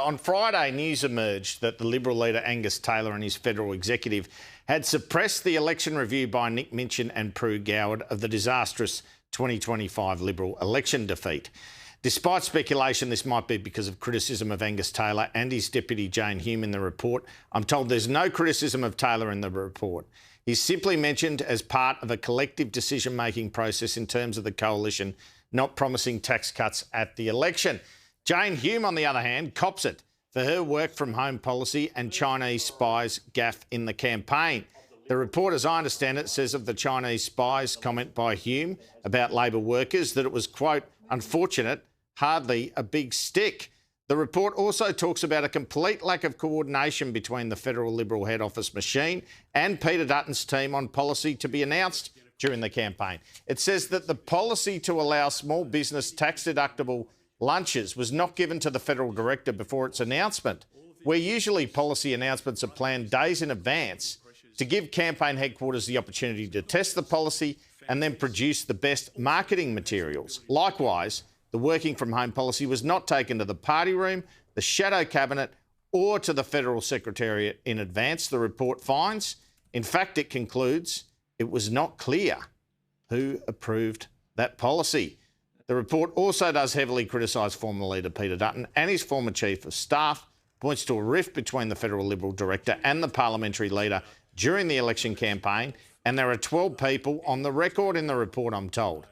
on Friday, news emerged that the Liberal leader Angus Taylor and his federal executive had suppressed the election review by Nick Minchin and Prue Goward of the disastrous 2025 Liberal election defeat. Despite speculation this might be because of criticism of Angus Taylor and his deputy Jane Hume in the report, I'm told there's no criticism of Taylor in the report. He's simply mentioned as part of a collective decision-making process in terms of the coalition not promising tax cuts at the election. Jane Hume, on the other hand, cops it for her work-from-home policy and Chinese spies gaffe in the campaign. The report, as I understand it, says of the Chinese spies comment by Hume about Labor workers that it was, quote, unfortunate, hardly a big stick. The report also talks about a complete lack of coordination between the federal Liberal head office machine and Peter Dutton's team on policy to be announced during the campaign. It says that the policy to allow small business tax-deductible lunches was not given to the federal director before its announcement, where usually policy announcements are planned days in advance to give campaign headquarters the opportunity to test the policy and then produce the best marketing materials. Likewise, the working from home policy was not taken to the party room, the shadow cabinet, or to the federal secretariat in advance, the report finds. In fact, it concludes it was not clear who approved that policy. The report also does heavily criticise former leader Peter Dutton and his former chief of staff, points to a rift between the federal Liberal director and the parliamentary leader during the election campaign, and there are 12 people on the record in the report, I'm told.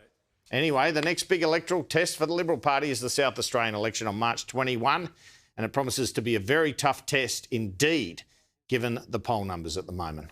Anyway, the next big electoral test for the Liberal Party is the South Australian election on March 21, and it promises to be a very tough test indeed, given the poll numbers at the moment.